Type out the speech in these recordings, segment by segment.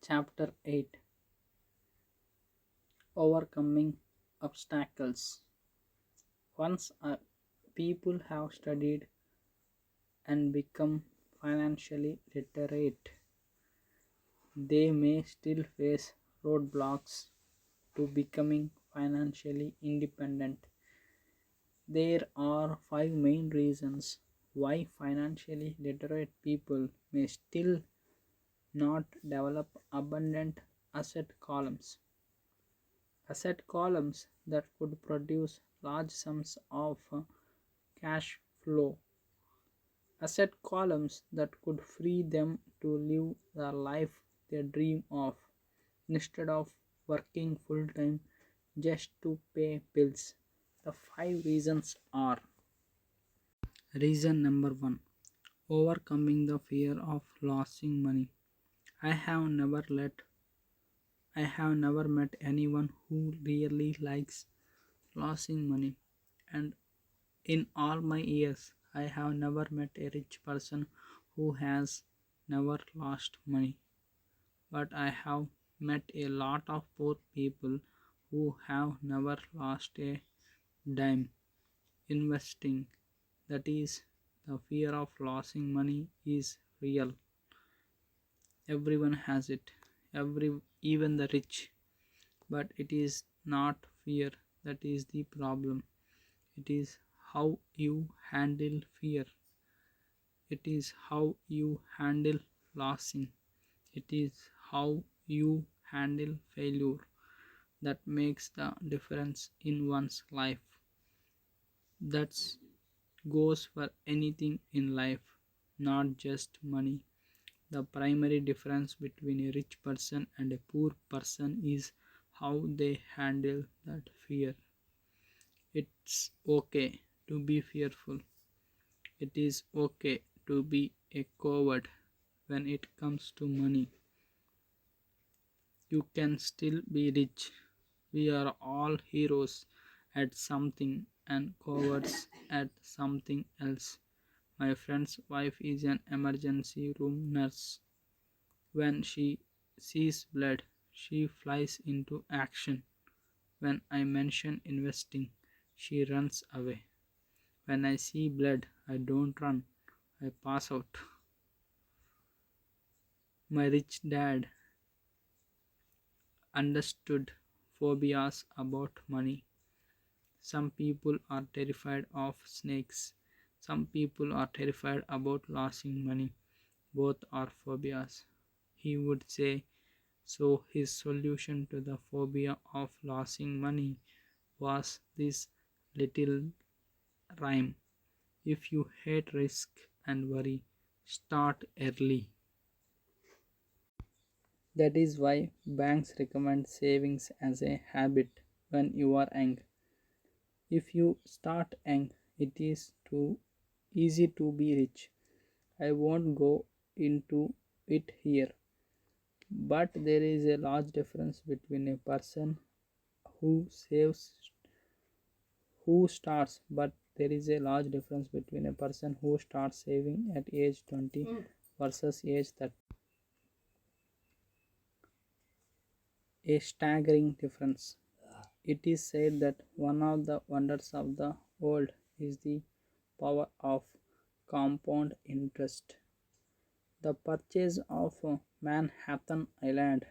Chapter 8: Overcoming Obstacles. Once people have studied and become financially literate, they may still face roadblocks to becoming financially independent. There are five main reasons why financially literate people may still not develop abundant asset columns. Asset columns that could produce large sums of cash flow. Asset columns that could free them to live the life they dream of instead of working full time just to pay bills. The five reasons are: Reason number one: overcoming the fear of losing money. I have never let I have never met anyone who really likes losing money, and in all my years I have never met a rich person who has never lost money. But I have met a lot of poor people who have never lost a dime. Investing, that is, the fear of losing money is real. Everyone has it, even the rich. But it is not fear that is the problem. It is how you handle fear. It is how you handle losing. It is how you handle failure that makes the difference in one's life. That goes for anything in life, not just money. The primary difference between a rich person and a poor person is how they handle that fear. It's okay to be fearful. It is okay to be a coward when it comes to money. You can still be rich. We are all heroes at something and cowards at something else. My friend's wife is an emergency room nurse. When she sees blood, she flies into action. When I mention investing, she runs away. When I see blood, I don't run, I pass out. My rich dad understood phobias about money. Some people are terrified of snakes. Some people are terrified about losing money. Both are phobias. He would say, so his solution to the phobia of losing money was this little rhyme: if you hate risk and worry, start early. That is why banks recommend savings as a habit when you are young. If you start young, it is too easy to be rich. I won't go into it here, but there is a large difference between a person who saves who starts but there is a large difference between a person who starts saving at age 20 versus age 30. A staggering difference. It is said that one of the wonders of the world is the power of compound interest. The purchase of Manhattan Island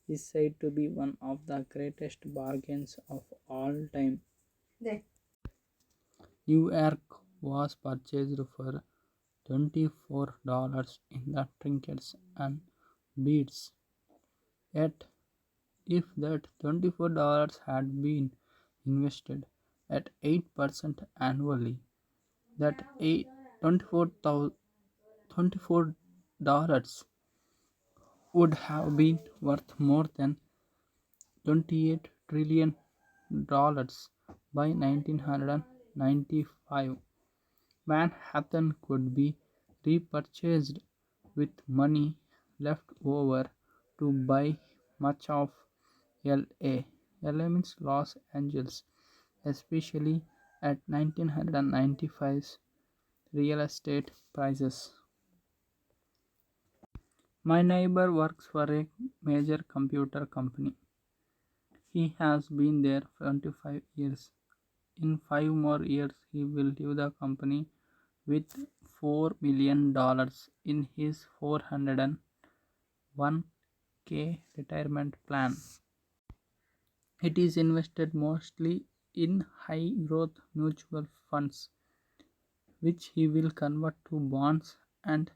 is said to be one of the greatest bargains of all time. New York was purchased for $24 in the trinkets and beads. Yet, if that $24 had been invested at 8% annually, that 24 dollars would have been worth more than $28 trillion by 1995. Manhattan could be repurchased with money left over to buy much of LA. LA means Los Angeles, especially at 1995's real estate prices. My neighbor works for a major computer company. He has been there 25 years. In 5 more years, he will leave the company with $4 million in his 401k retirement plan. It is invested mostly in high growth mutual funds, which he will convert to bonds and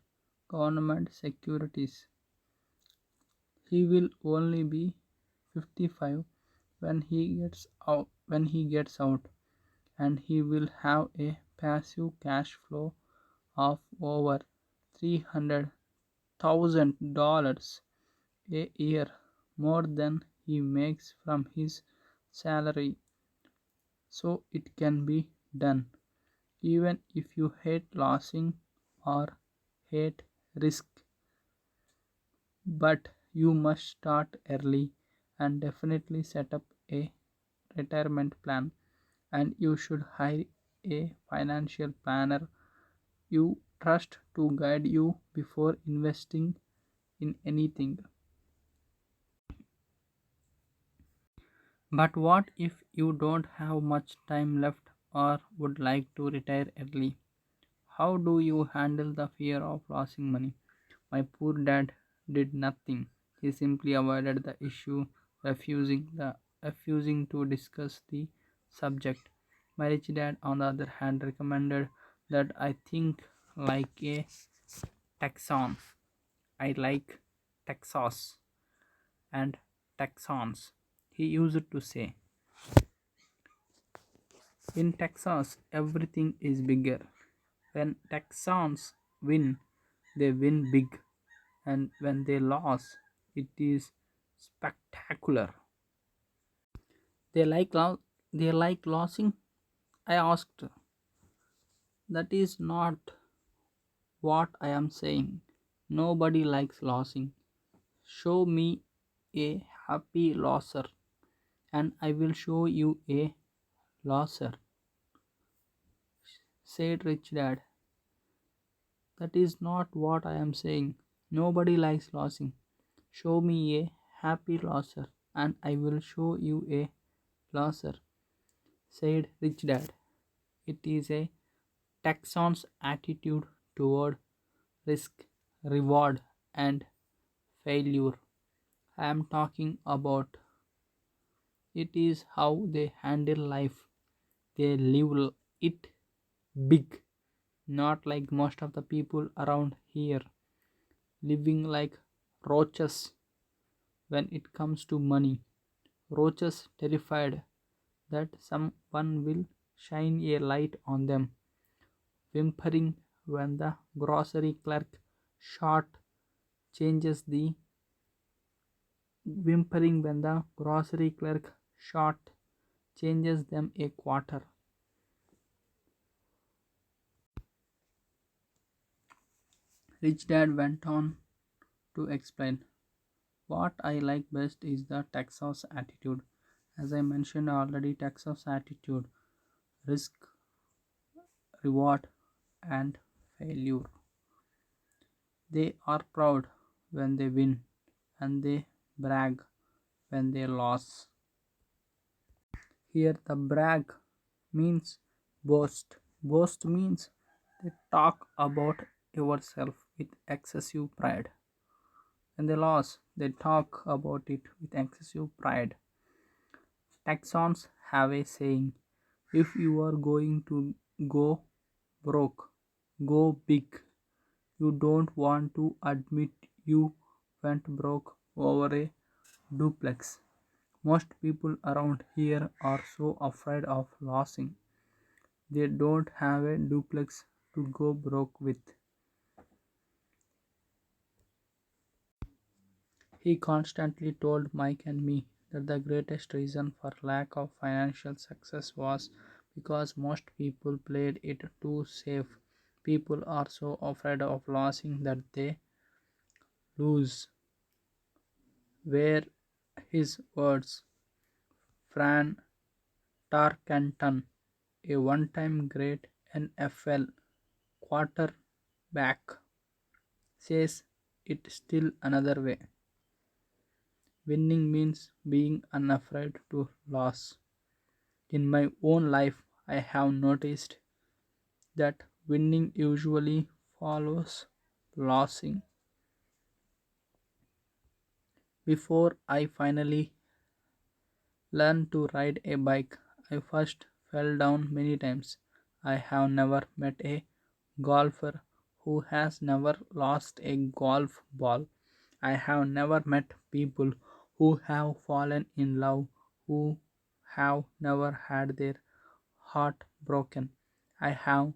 government securities. He will only be 55 when he gets out, and he will have a passive cash flow of over $300,000 a year, more than he makes from his salary. So it can be done, even if you hate losing or hate risk. But you must start early and definitely set up a retirement plan, and you should hire a financial planner you trust to guide you before investing in anything. But what if you don't have much time left or would like to retire early? How do you handle the fear of losing money? My poor dad did nothing. He simply avoided the issue, refusing to discuss the subject. My rich dad, on the other hand, recommended that I think like a Texan. I like Texas and Texans. He used to say, in Texas, everything is bigger. When Texans win, they win big, and when they lose, it is spectacular. They like they like losing. I asked. That is not what I am saying. Nobody likes losing. Show me a happy loser, and I will show you a loser, said Rich Dad. That is not what I am saying. Nobody likes losing. Show me a happy loser, and I will show you a loser, said Rich Dad. It is a Texan's attitude toward risk, reward, and failure I am talking about. It is how they handle life. They live it big, not like most of the people around here, living like roaches when it comes to money. Roaches terrified that someone will shine a light on them, whimpering when the grocery clerk short changes the whimpering when the grocery clerk short changes them a quarter. Rich Dad went on to explain, what I like best is the Texas attitude. As I mentioned already, Texas attitude, risk, reward, and failure. They are proud when they win, and they brag when they lose. Here, the brag means boast. Boast means they talk about yourself with excessive pride. When they lose, they talk about it with excessive pride. Texans have a saying, if you are going to go broke, go big. You don't want to admit you went broke over a duplex. Most people around here are so afraid of losing, they don't have a duplex to go broke with. He constantly told Mike and me that the greatest reason for lack of financial success was because most people played it too safe. People are so afraid of losing that they lose. Were his words. Fran Tarkenton, a one-time great NFL quarterback, says it still another way. Winning means being unafraid to lose. In my own life, I have noticed that winning usually follows losing. Before I finally learned to ride a bike, I first fell down many times. I have never met a golfer who has never lost a golf ball. I have never met people who have fallen in love who have never had their heart broken. I have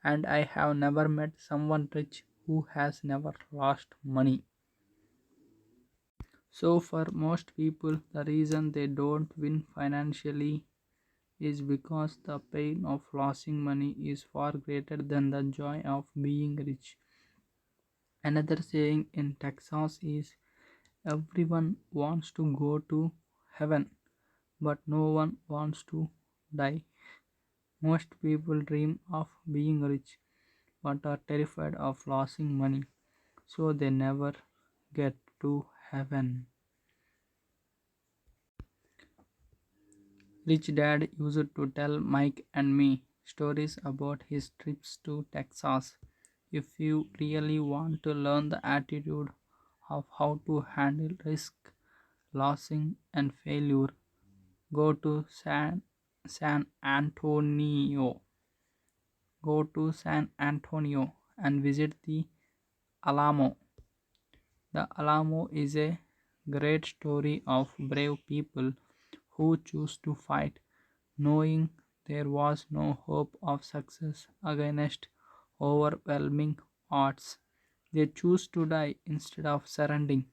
I have never met someone rich who has never lost money. So, for most people, the reason they don't win financially is because the pain of losing money is far greater than the joy of being rich. Another saying in Texas is everyone wants to go to heaven, but no one wants to die. Most people dream of being rich but are terrified of losing money, so they never get to heaven. Rich Dad used to tell Mike and me stories about his trips to Texas. If you really want to learn the attitude of how to handle risk, losing, and failure, go to San Antonio. Go to San Antonio and visit the Alamo. The Alamo is a great story of brave people who choose to fight, knowing there was no hope of success against overwhelming odds. They choose to die instead of surrendering.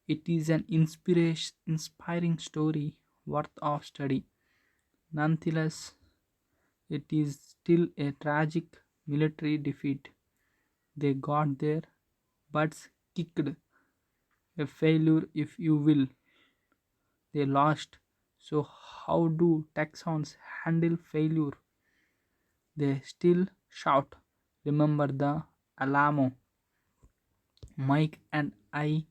It is an inspiring story worth of study. Nonetheless, it is still a tragic military defeat. They got their butts kicked, a failure if you will. They lost. So, how do Texans handle failure? They still shout, remember the Alamo. Mike and I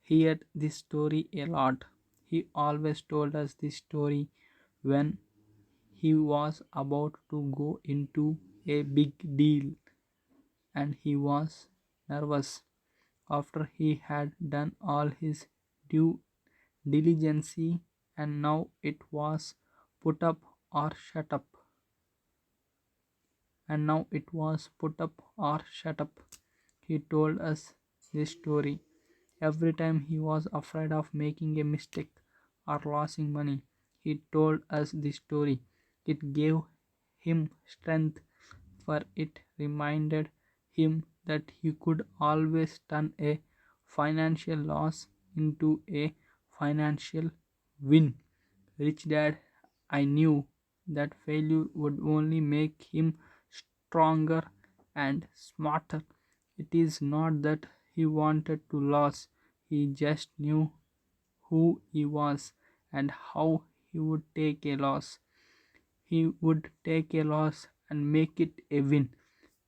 heard this story a lot. He always told us this story when he was about to go into a big deal and he was nervous after he had done all his due diligence and now it was put up or shut up and now it was put up or shut up. He told us this story every time he was afraid of making a mistake or losing money. He told us this story. It gave him strength, for it reminded him that he could always turn a financial loss into a financial win. Rich Dad, I knew that failure would only make him stronger and smarter. It is not that he wanted to lose, he just knew who he was and how he would take a loss. He would take a loss and make it a win.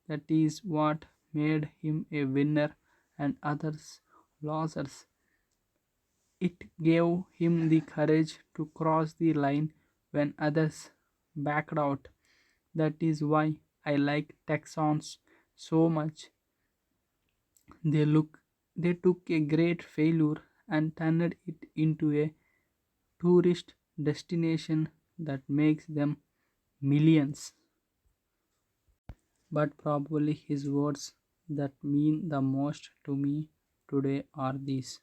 That is what made him a winner and others losers. It gave him the courage to cross the line when others backed out. That is why I like Texans so much. They look they took a great failure and turned it into a tourist destination that makes them millions. But probably his words that mean the most to me today are these.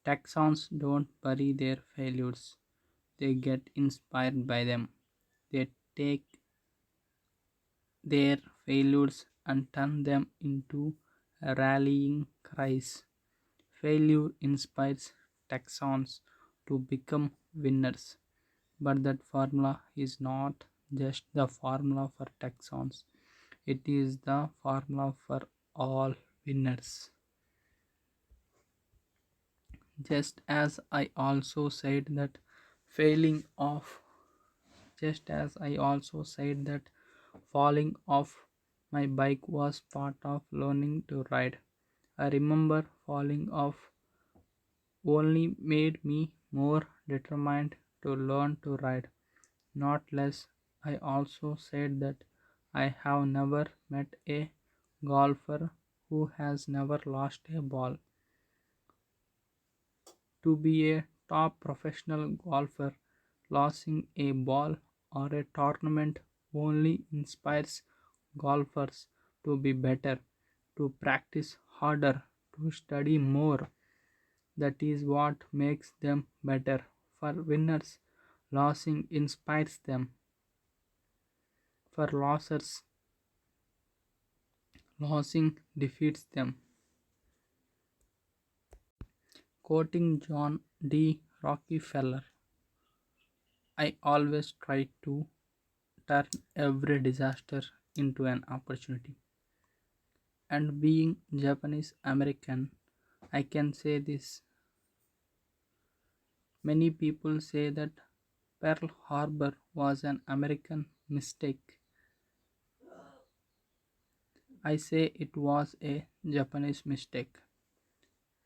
Texans don't bury their failures, they get inspired by them. They take their failures and turn them into rallying cries. Failure inspires Texans to become winners, but that formula is not just the formula for Texans, it is the formula for all winners. Just as I also said that failing off, just as I also said that falling off my bike was part of learning to ride. I remember falling off only made me more determined to learn to ride, not less. I also said that I have never met a golfer who has never lost a ball. To be a top professional golfer, losing a ball or a tournament only inspires golfers to be better, to practice harder, to study more. That is what makes them better. For winners, losing inspires them. For losers, losing defeats them. Quoting John D. Rockefeller, I always try to turn every disaster into an opportunity. And being Japanese American, I can say this. Many people say that Pearl Harbor was an American mistake. I say it was a Japanese mistake.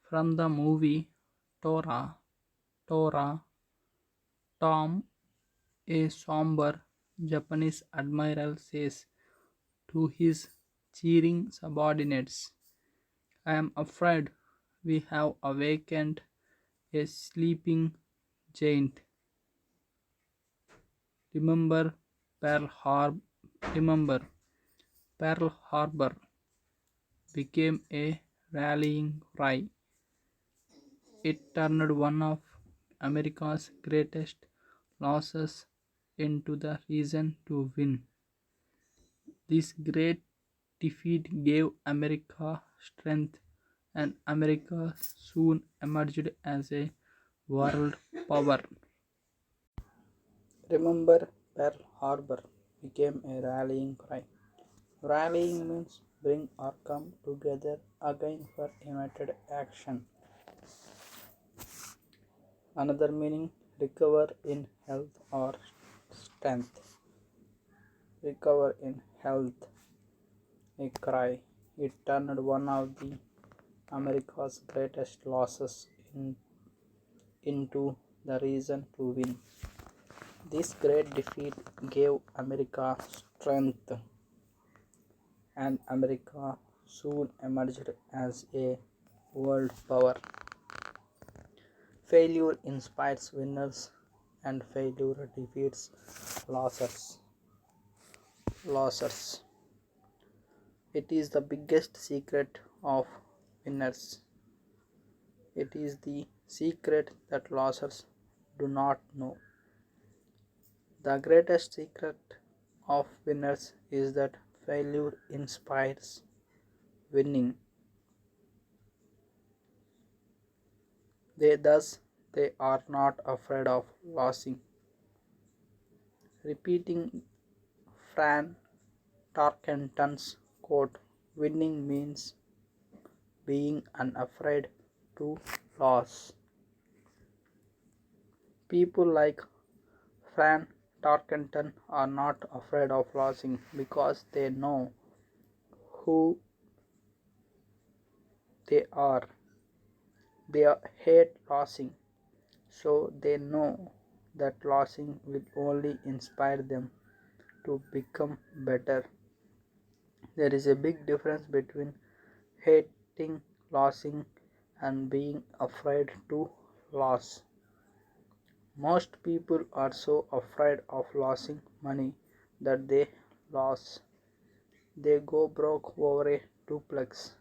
From the movie Tora, Tom, a somber Japanese admiral, says to his cheering subordinates, I am afraid we have awakened a sleeping giant. Remember Pearl Harbor. Remember, Pearl Harbor became a rallying cry. It turned one of America's greatest losses into the reason to win. This great defeat gave America strength, and America soon emerged as a world power. Remember, Pearl Harbor became a rallying cry. Rallying means bring or come together again for united action. Another meaning, recover in health or strength. Recover in health, a cry. It turned one of the America's greatest losses into the reason to win. This great defeat gave America strength, and America soon emerged as a world power. Failure inspires winners, and failure defeats losers. Losers. It is the biggest secret of winners. It is the secret that losers do not know. The greatest secret of winners is that failure inspires winning. They are not afraid of losing. Repeating Fran Tarkenton's quote, winning means being unafraid to lose. People like Fran Tarkenton are not afraid of losing because they know who they are. They hate losing, so they know that losing will only inspire them to become better. There is a big difference between hating losing and being afraid to lose. Most people are so afraid of losing money that they lose. They go broke over a duplex.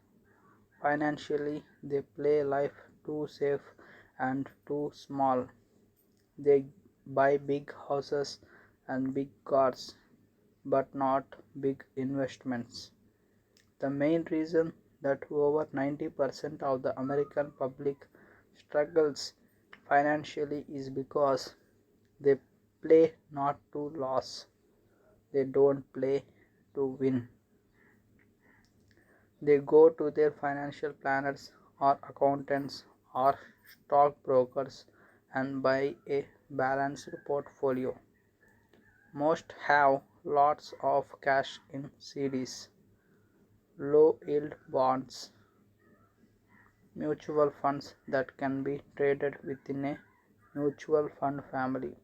Financially, they play life too safe and too small. They buy big houses and big cars, but not big investments. The main reason that over 90% of the American public struggles financially is because they play not to lose. They don't play to win. They go to their financial planners or accountants or stockbrokers and buy a balanced portfolio. Most have lots of cash in CDs, low yield bonds, mutual funds that can be traded within a mutual fund family,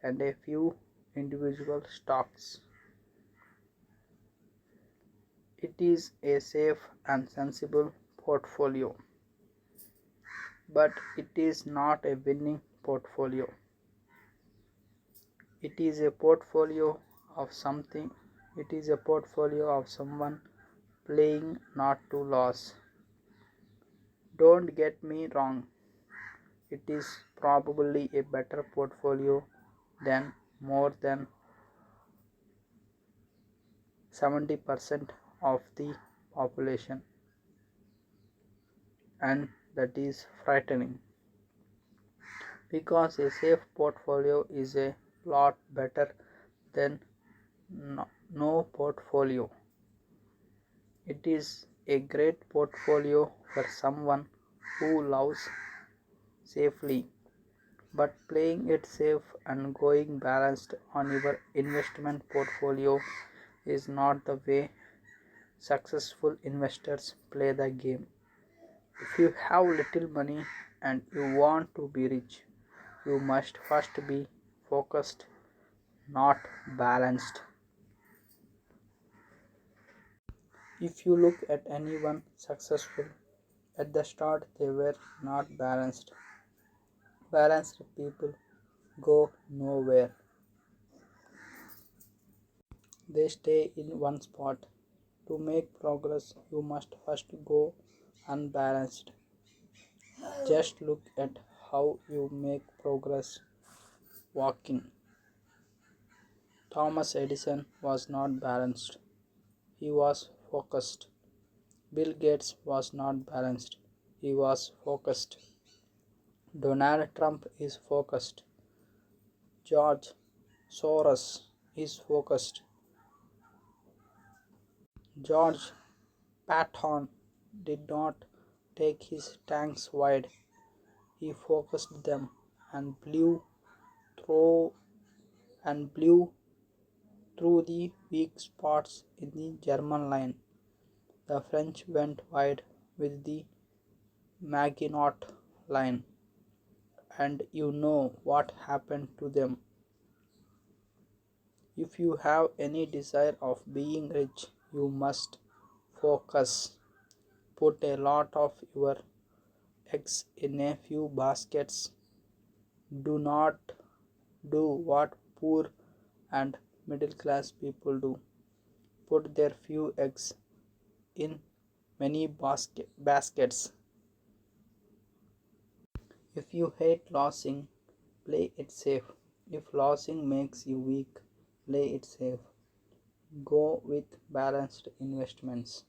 and a few individual stocks. It is a safe and sensible portfolio, but it is not a winning portfolio. It is a portfolio of something. It is a portfolio of someone playing not to lose. Don't get me wrong, it is probably a better portfolio than more than 70% of the population, and that is frightening because a safe portfolio is a lot better than no portfolio. It is a great portfolio for someone who loves safely, but playing it safe and going balanced on your investment portfolio is not the way successful investors play the game. If you have little money and you want to be rich, you must first be focused, not balanced. If you look at anyone successful, at the start they were not balanced. Balanced people go nowhere, they stay in one spot. To make progress, you must first go unbalanced. Just look at how you make progress walking. Thomas Edison was not balanced, he was focused. Bill Gates was not balanced, he was focused. Donald Trump is focused. George Soros is focused. George Patton did not take his tanks wide, he focused them and through blew through the weak spots in the German line. The French went wide with the Maginot Line, and you know what happened to them. If you have any desire of being rich, you must focus. Put a lot of your eggs in a few baskets. Do not do what poor and middle class people do. Put their few eggs in many baskets. If you hate losing, play it safe. If losing makes you weak, play it safe. Go with balanced investments.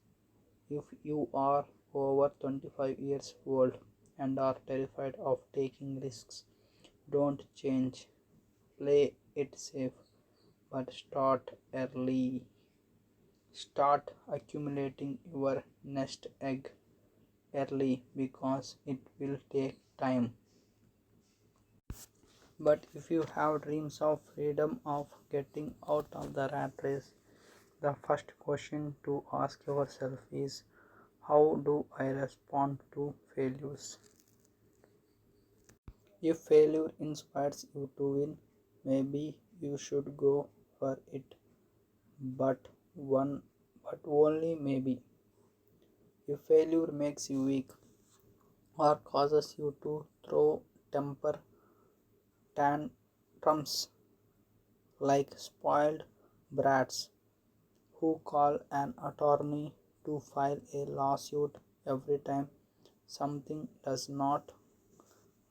If you are over 25 years old and are terrified of taking risks, don't change. Play it safe, but start early. Start accumulating your nest egg early because it will take time. But if you have dreams of freedom, of getting out of the rat race, the first question to ask yourself is, how do I respond to failures? If failure inspires you to win, maybe you should go for it. But but only maybe. If failure makes you weak or causes you to throw temper tantrums like spoiled brats who call an attorney to file a lawsuit every time something does not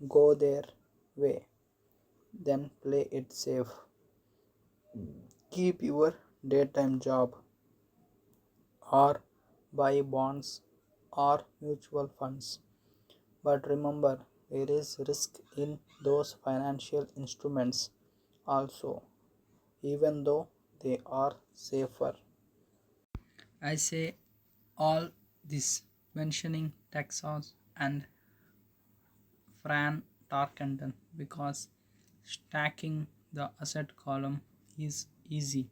go their way, then play it safe. Keep your daytime job or buy bonds or mutual funds. But remember, there is risk in those financial instruments also, even though they are safer. I say all this mentioning Texas and Fran Tarkenton because stacking the asset column is easy.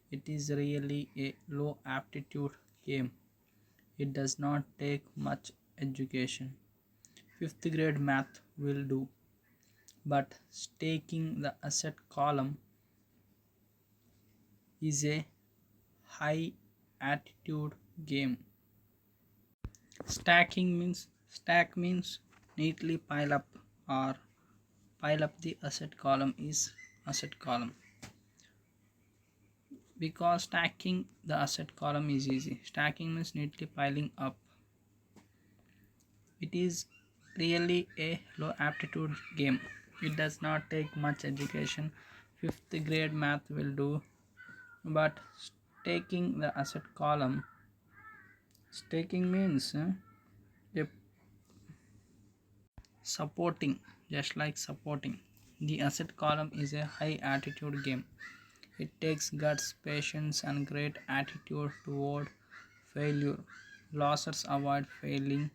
It is really a low aptitude game. It does not take much education. Fifth grade math will do, but staking the asset column is a high attitude game. Stack means neatly pile up or pile up the asset column is asset column because stacking the asset column is easy. Stacking means neatly piling up. It is really a low aptitude game. It does not take much education. Fifth grade math will do, but staking the asset column, staking means a supporting, just like supporting. The asset column is a high attitude game. It takes guts, patience, and great attitude toward failure. Losers avoid failing,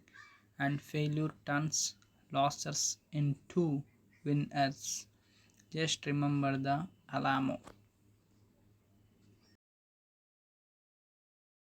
and failure turns losers into winners. Just remember the Alamo.